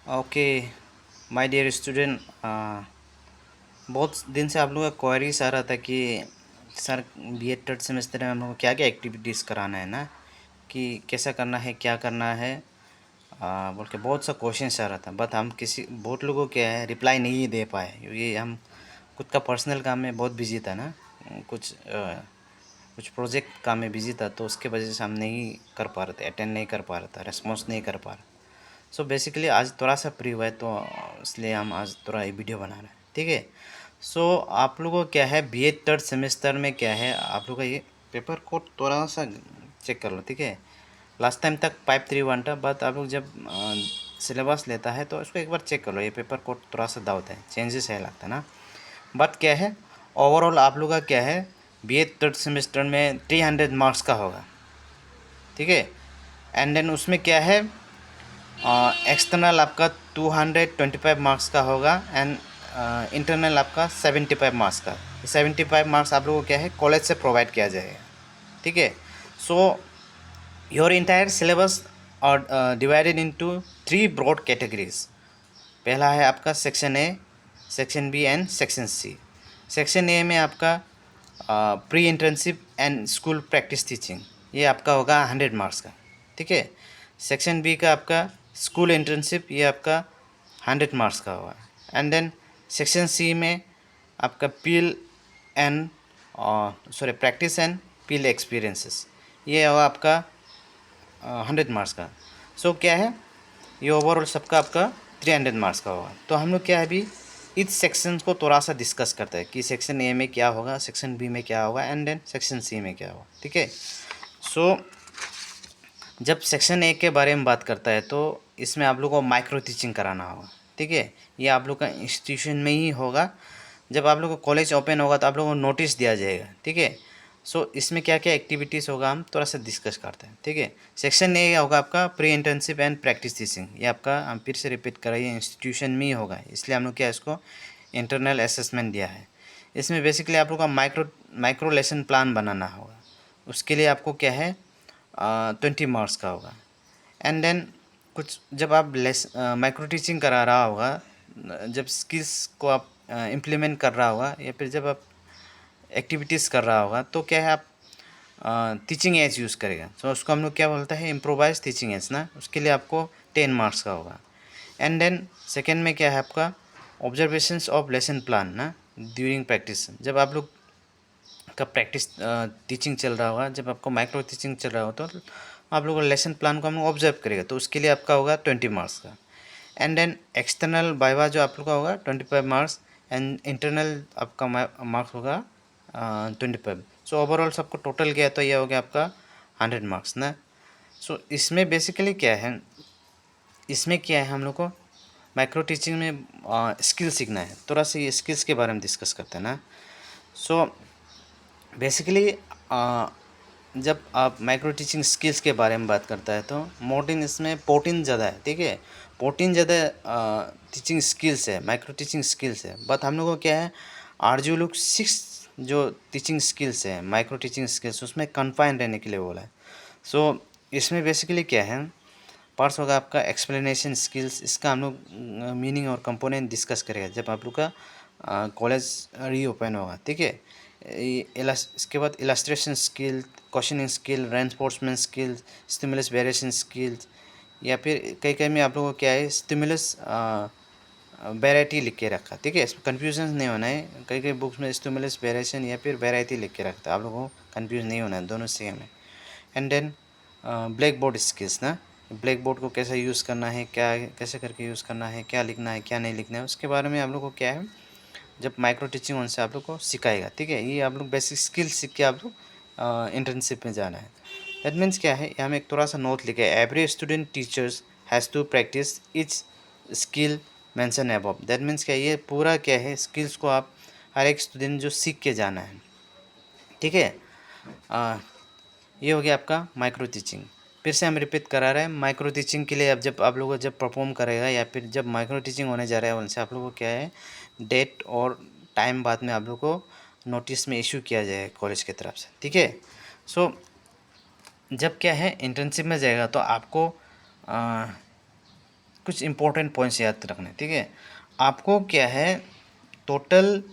Okay my dear student, बहुत दिन से आप लोगों का क्वेरीज आ रहा था कि सर बीएड थर्ड सेमेस्टर में हम लोग को क्या क्या एक्टिविटीज़ कराना है ना, कि कैसा करना है क्या करना है, बोल के बहुत सा क्वेश्चन आ रहा था। बट हम किसी बहुत लोगों को क्या है रिप्लाई नहीं दे पाए, क्योंकि हम खुद का पर्सनल काम में बहुत बिजी था ना। कुछ प्रोजेक्ट काम में बिजी था, तो उसके वजह से हम नहीं कर पा रहे थे, अटेंड नहीं कर पा रहा था, रेस्पॉन्स नहीं कर पा रहा। सो बेसिकली आज थोड़ा सा फ्री हुआ है, तो इसलिए हम आज थोड़ा ये वीडियो बना रहे हैं, ठीक है। सो आप लोगों को क्या है बीए थर्ड सेमेस्टर में क्या है, आप लोगों का ये पेपर कोड थोड़ा सा चेक कर लो, ठीक है। लास्ट टाइम तक 531 था, बट आप लोग जब सिलेबस लेता है तो इसको एक बार चेक कर लो। ये पेपर कोड थोड़ा सा डाउट है, चेंजेस है लगता है ना। बट क्या है, ओवरऑल आप लोग का क्या है बीए थर्ड सेमेस्टर में 300 मार्क्स का होगा, ठीक है। एंड देन उसमें क्या है, एक्सटर्नल आपका 225 मार्क्स का होगा, एंड इंटरनल आपका 75 मार्क्स का। 75 मार्क्स आप लोगों को क्या है कॉलेज से प्रोवाइड किया जाएगा, ठीक है। सो योर इंटायर सिलेबस और डिवाइडेड इनटू 3 ब्रॉड कैटेगरीज। पहला है आपका section A, section B and section C. Section A में आपका pre internship and school practice teaching, ये आपका होगा 100 मार्क्स का, ठीक है। सेक्शन बी का आपका स्कूल इंटर्नशिप, ये आपका 100 मार्क्स का होगा। एंड देन सेक्शन सी में आपका peel and practice and peel experiences, ये होगा आपका 100 मार्क्स का। सो क्या है, ये ओवरऑल सबका आपका 300 मार्क्स का होगा। तो हम लोग क्या है अभी इस सेक्शन को थोड़ा सा डिस्कस करते हैं कि सेक्शन ए में क्या होगा, सेक्शन बी में क्या होगा, एंड देन सेक्शन सी में क्या होगा, ठीक है। सो जब सेक्शन ए के बारे में बात करता है तो इसमें आप लोग को माइक्रो टीचिंग कराना होगा, ठीक है। ये आप लोग का इंस्टीट्यूशन में ही होगा। जब आप लोग को कॉलेज ओपन होगा तो आप लोगों को नोटिस दिया जाएगा, ठीक है। सो इसमें क्या क्या एक्टिविटीज़ होगा हम थोड़ा सा डिस्कस करते हैं, ठीक है। सेक्शन ए होगा आपका pre internship and practice teaching, ये आपका हम फिर से रिपीट कर रहे हैं इंस्टीट्यूशन में ही होगा, इसलिए हम लोग क्या इसको इंटरनल असेसमेंट दिया है। इसमें बेसिकली आप लोग का माइक्रो लेसन प्लान बनाना होगा। उसके लिए आपको क्या है 20 मार्क्स का होगा। एंड देन कुछ जब आप माइक्रो टीचिंग करा रहा होगा, जब स्किल्स को आप इम्प्लीमेंट कर रहा होगा, या फिर जब आप एक्टिविटीज़ कर रहा होगा, तो क्या है आप टीचिंग एज यूज़ करेगा। तो उसको हम लोग क्या बोलते हैं इम्प्रोवाइज टीचिंग एज ना, उसके लिए आपको 10 मार्क्स का होगा। एंड देन सेकेंड में क्या है आपका ऑब्जर्वेशंस ऑफ लेसन प्लान ना ड्यूरिंग प्रैक्टिस। जब आप लोग का प्रैक्टिस टीचिंग चल रहा होगा, जब आपको माइक्रो टीचिंग चल रहा हो, तो आप लोगों लेसन प्लान को हम लोग ऑब्जर्व करेगा, तो उसके लिए आपका होगा 20 मार्क्स का। एंड देन एक्सटर्नल वाइवा जो आप लोग का होगा 25 मार्क्स, एंड इंटरनल आपका मार्क्स होगा 25। सो ओवरऑल सबको टोटल किया तो ये हो गया आपका 100 मार्क्स ना। सो इसमें बेसिकली क्या है, इसमें क्या है हम लोग को माइक्रो टीचिंग में स्किल सीखना है। थोड़ा सा ये स्किल्स के बारे में डिस्कस करते हैं ना। सो बेसिकली जब आप माइक्रो टीचिंग स्किल्स के बारे में बात करता है तो मोर्टिन इसमें 14 ज़्यादा है, ठीक है। 14 ज़्यादा टीचिंग स्किल्स है, माइक्रो टीचिंग स्किल्स है। बट हम लोगों को क्या है आरजू लोग 6 जो टीचिंग स्किल्स है माइक्रो टीचिंग स्किल्स, उसमें कन्फाइंड रहने के लिए बोला है। सो इसमें बेसिकली क्या है पार्ट्स होगा आपका एक्सप्लेनेशन स्किल्स, इसका हम लोग मीनिंग और कंपोनेंट डिस्कस करेगा जब आप लोग का कॉलेज रीओपन होगा, ठीक है। इसके बाद illustration skill, questioning skill, reinforcement skill, stimulus variation skills, या फिर कई कई में आप लोगों को क्या है स्टिमुलस वेराइटी लिख के रखा, ठीक है। इसमें कन्फ्यूजन नहीं होना है, कई कई बुक्स में स्टिमुलस वेरिएशन या फिर वेराइटी लिख के रखता है, आप लोगों को कन्फ्यूज नहीं होना है, दोनों सेम है। And then black board skills ना, ब्लैक बोर्ड को कैसे यूज़ करना है, क्या कैसे करके यूज़ करना है, क्या लिखना है क्या नहीं लिखना है, उसके बारे में आप लोग को क्या है जब माइक्रो टीचिंग उनसे आप लोग को सिखाएगा, ठीक है। ये आप लोग बेसिक स्किल सीख के आप लोग इंटर्नशिप में जाना है। दैट मीन्स क्या है, हम एक थोड़ा सा नोट लिखे every student teachers has to practice each skill mention above. That means क्या ये पूरा क्या है स्किल्स को आप हर एक स्टूडेंट जो सीख के जाना है, ठीक है। ये हो गया आपका माइक्रो टीचिंग। फिर से हम रिपीट करा रहे हैं माइक्रो टीचिंग के लिए। अब जब आप लोग जब परफॉर्म करेगा या फिर जब माइक्रो टीचिंग होने जा रहा है उनसे आप लोगों को क्या है डेट और टाइम बाद में आप लोग को नोटिस में इशू किया जाएगा कॉलेज की तरफ से, ठीक है। सो जब क्या है इंटर्नशिप में जाएगा तो आपको कुछ इंपॉर्टेंट पॉइंट्स याद रखने, ठीक है। आपको क्या है, टोटल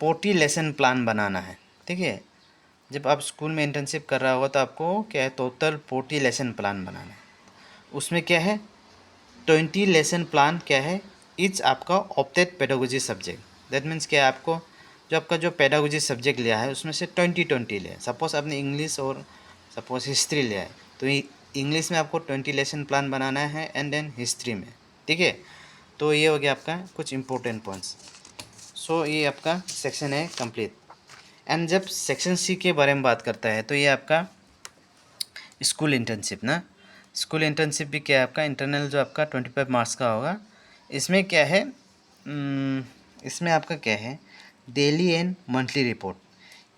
40 लेसन प्लान बनाना है, ठीक है। जब आप स्कूल में इंटर्नशिप कर रहा होगा तो आपको क्या है, टोटल 40 लेसन प्लान बनाना है। उसमें क्या है, 20 लेसन प्लान क्या है, इच आपका opted pedagogy subject. That means क्या है, आपको जो आपका जो पेडागोजी सब्जेक्ट लिया है उसमें से 20 लिया है। सपोज आपने इंग्लिश और सपोज हिस्ट्री लिया है, तो इंग्लिश में आपको 20 लेसन प्लान बनाना है, एंड देन हिस्ट्री में, ठीक है। तो ये हो गया आपका कुछ इंपॉर्टेंट पॉइंट्स। सो ये आपका सेक्शन है कंप्लीट। एंड जब सेक्शन सी के बारे में बात करता है तो ये आपका स्कूल इंटर्नशिप ना। स्कूल इंटर्नशिप भी क्या है, आपका इंटरनल जो आपका 25 मार्क्स का होगा। इसमें क्या है, इसमें आपका क्या है, डेली एंड मंथली रिपोर्ट,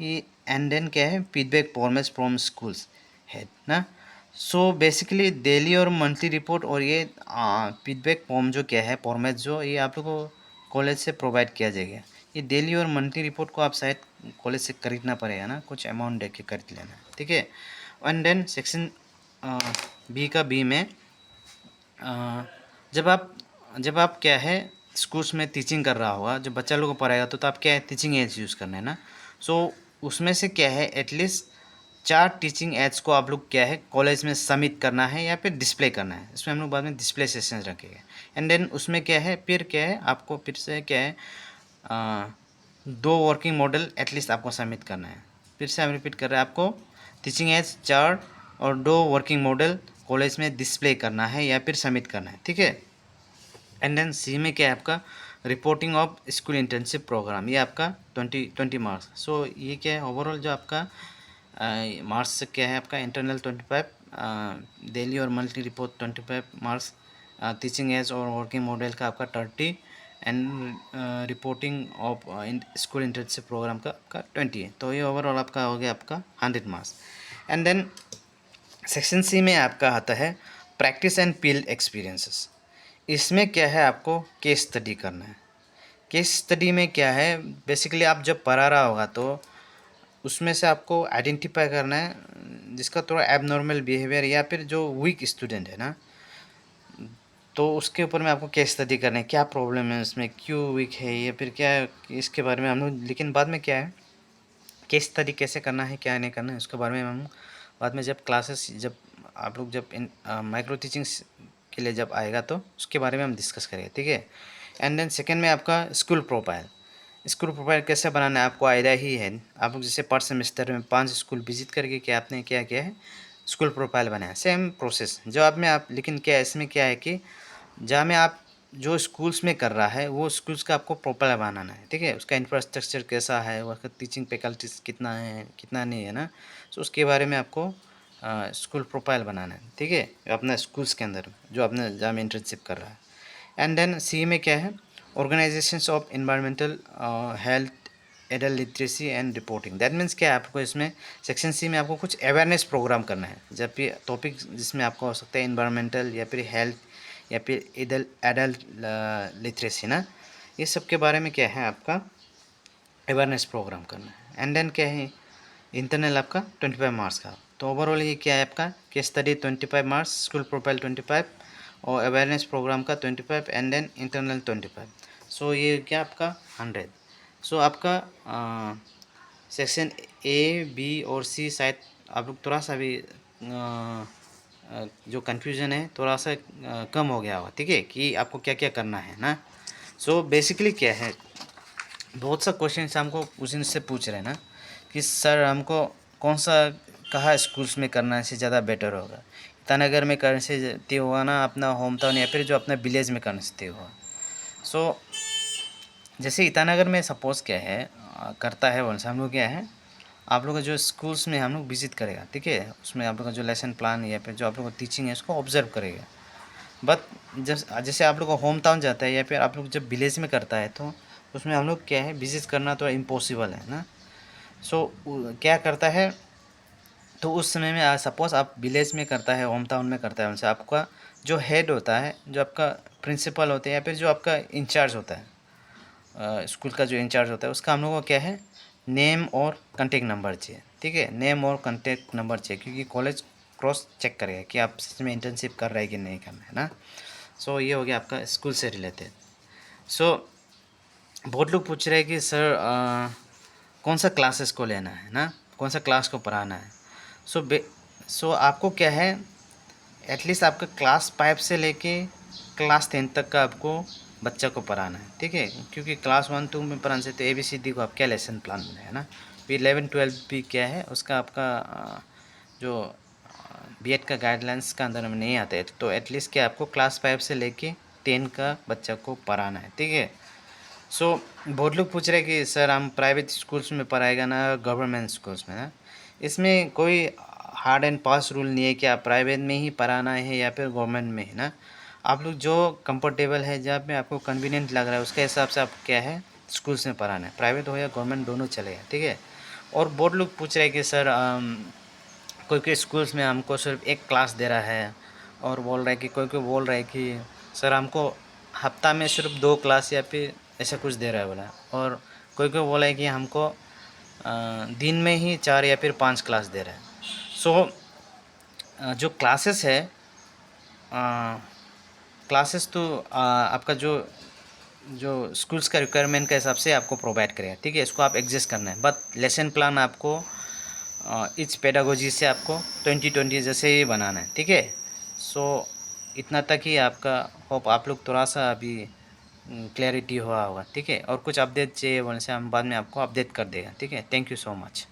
ये एंड देन क्या है, फीडबैक फॉर्मेट्स फ्रॉम स्कूल्स है ना। सो बेसिकली डेली और मंथली रिपोर्ट और ये फीडबैक फॉर्म जो क्या है, फॉर्मेट जो ये आप लोग को कॉलेज से प्रोवाइड किया जाएगा। ये डेली और मंथली रिपोर्ट को आप शायद कॉलेज से खरीदना पड़ेगा ना, कुछ अमाउंट दे के खरीद लेना, ठीक है। एंड देन सेक्शन बी का बी में जब आप क्या है, स्कूल्स में टीचिंग कर रहा होगा, जब बच्चा लोग को पढ़ाएगा तो आप क्या है, टीचिंग एड्स यूज़ करना है ना। सो उसमें से क्या है, एटलीस्ट 4 टीचिंग एड्स को आप लोग क्या है, कॉलेज में सबमिट करना है या फिर डिस्प्ले करना है। इसमें हम लोग बाद में डिस्प्ले सेशन रखेंगे। एंड देन उसमें क्या है, फिर क्या है, आपको फिर से क्या है, 2 वर्किंग मॉडल एटलीस्ट आपको सबमिट करना है। फिर से हम रिपीट कर रहे हैं, आपको टीचिंग एड्स 4 और 2 वर्किंग मॉडल कॉलेज में डिस्प्ले करना है या फिर सबमिट करना है, ठीक है। एंड देन सी में क्या है, आपका reporting of school internship program, ये आपका 20 मार्क्स। सो ये क्या है, ओवरऑल जो आपका मार्क्स क्या है, आपका इंटरनल 25, डेली और monthly report 25 marks, teaching aid और वर्किंग मॉडल का आपका 30, and reporting of school internship program का आपका 20 है। तो ये ओवरऑल आपका हो गया आपका 100 marks. And then section C में आपका आता है प्रैक्टिस एंड फील्ड एक्सपीरियंसेस। इसमें क्या है, आपको केस स्टडी करना है। केस स्टडी में क्या है, बेसिकली आप जब पढ़ा रहा होगा तो उसमें से आपको आइडेंटिफाई करना है जिसका थोड़ा एबनॉर्मल बिहेवियर या फिर जो वीक स्टूडेंट है ना, तो उसके ऊपर में आपको केस स्टडी करना है, क्या प्रॉब्लम है उसमें, क्यों वीक है, या फिर क्या है, इसके बारे में हम लोग। लेकिन बाद में क्या है, केस स्टडी कैसे करना है, क्या नहीं करना है, उसके बारे में हम बाद में जब क्लासेस, जब आप लोग जब इन माइक्रो टीचिंग के लिए जब आएगा तो उसके बारे में हम डिस्कस करेंगे, ठीक है। एंड देन सेकेंड में आपका स्कूल प्रोफाइल। स्कूल प्रोफाइल कैसे बनाना है आपको आइडिया ही है। आप लोग जैसे पर सेमेस्टर में 5 स्कूल विजिट करके क्या आपने क्या किया है, स्कूल प्रोफाइल बनाया, सेम प्रोसेस जो आप में आप। लेकिन क्या इसमें क्या है कि जहाँ में आप जो स्कूल्स में कर रहा है वो स्कूल्स का आपको प्रोफाइल बनाना है, ठीक है। उसका इंफ्रास्ट्रक्चर कैसा है, उसका टीचिंग फैकल्टीज कितना है कितना नहीं है ना, तो उसके बारे में आपको स्कूल प्रोफाइल बनाना है, ठीक है, अपना स्कूल्स के अंदर जो आपने जहाँ में इंटर्नशिप कर रहा है। एंड देन सी में क्या है, organisations of environmental health adult literacy and reporting. That means क्या है, आपको इसमें सेक्शन सी में आपको कुछ अवेयरनेस प्रोग्राम करना है। जब भी टॉपिक जिसमें आपको हो सकता है इन्वायरमेंटल या फिर हेल्थ या फिर एडल्ट लिटरेसी ना, ये सब के बारे में क्या है, आपका अवेयरनेस प्रोग्राम करना है। एंड देन क्या है, इंटरनल आपका 25 मार्क्स का। तो ओवरऑल ये क्या है, आपका case study 25 marks, school profile 25 और अवेयरनेस प्रोग्राम का 25, एंड देन इंटरनल 25। सो ये क्या आपका 100। सो आपका सेक्शन ए बी और सी शायद आप लोग थोड़ा सा भी जो कन्फ्यूज़न है थोड़ा सा कम हो गया होगा, ठीक है, कि आपको क्या क्या करना है ना। सो बेसिकली क्या है, बहुत सा क्वेश्चन हमको उस दिन से पूछ रहे हैं ना कि सर हमको कौन सा कहाँ स्कूल्स में करना से ज़्यादा बेटर होगा, ईटानगर में करने से ते हुआ ना, अपना होम टाउन या फिर जो अपना विलेज में करने से हुआ। सो जैसे ईटानगर में सपोज़ क्या है करता है वैसे हम लोग क्या है, आप लोग का जो स्कूल्स में हम लोग विजिट करेगा, ठीक है, उसमें आप लोग का जो लेसन प्लान या फिर जो आप लोग का टीचिंग है उसको ऑब्जर्व करेगा। बट जब जैसे आप लोग का होम टाउन जाता है या फिर आप लोग जब विलेज में करता है तो उसमें हम लोग क्या है, विजिट करना तो इम्पॉसिबल है ना। सो क्या करता है, तो उस समय में सपोज़ आप विलेज में करता है, होम टाउन में करता है, उनसे आपका जो हेड होता है, जो आपका प्रिंसिपल होते हैं या फिर जो आपका इंचार्ज होता है स्कूल का जो इंचार्ज होता है, उसका हम लोगों को क्या है, नेम और कॉन्टेक्ट नंबर चाहिए, ठीक है, नेम और कॉन्टेक्ट नंबर चाहिए, क्योंकि कॉलेज क्रॉस चेक करेगा कि आप सच में इंटर्नशिप कर रहे हैं कि नहीं करना है ना। सो ये हो गया आपका स्कूल से रिलेटेड। सो बहुत लोग पूछ रहे हैं कि सर कौन सा क्लासेस को लेना है ना, कौन सा क्लास को पढ़ाना है। सो आपको क्या है, एटलीस्ट आपका क्लास 5 से लेके क्लास 10 तक का आपको बच्चा को पढ़ाना है, ठीक है। क्योंकि क्लास 1 2 में पढ़ाने से तो ABCD को आप क्या लेसन प्लान बनाए ना, फिर 11 12 भी क्या है उसका आपका जो B.Ed का गाइडलाइंस का अंदर में नहीं आता है, तो एटलीस्ट क्या आपको क्लास 5 से लेके 10 का बच्चा को पढ़ाना है, ठीक है। सो बहुत लोग पूछ रहे हैं कि सर हम प्राइवेट स्कूल्स में पढ़ाएगा ना गवर्नमेंट स्कूल्स में ना। इसमें कोई हार्ड एंड फास्ट रूल नहीं है कि आप प्राइवेट में ही पढ़ाना है या फिर गवर्नमेंट में है ना। आप लोग जो कंफर्टेबल है, जहाँ पे आपको कन्वीनियंट लग रहा है उसके हिसाब से आप क्या है स्कूल्स में पढ़ाना है, प्राइवेट हो या गवर्नमेंट दोनों चलेगा, ठीक है। और बहुत लोग पूछ रहे हैं कि सर कोई कोई स्कूल्स में हमको सिर्फ एक क्लास दे रहा है, और बोल रहा है कि कोई कोई बोल रहा है कि सर हमको हफ्ता में सिर्फ 2 क्लास या फिर ऐसा कुछ दे रहा है बोला। और कोई कोई बोला है कि हमको दिन में ही 4 या फिर 5 क्लास दे रहा है। सो जो क्लासेस है, क्लासेस तो आपका जो जो स्कूल्स का रिक्वायरमेंट के हिसाब से आपको प्रोवाइड करेगा, ठीक है। इसको आप एडजस्ट करना है, बट लेसन प्लान आपको इच पेडागोजी से आपको 2020 जैसे ही बनाना है, ठीक है। सो इतना तक ही आपका, होप आप लोग थोड़ा सा अभी क्लैरिटी हुआ होगा, ठीक है। और कुछ अपडेट चाहिए बोलने से हम बाद में आपको अपडेट कर देगा, ठीक है। Thank you so much.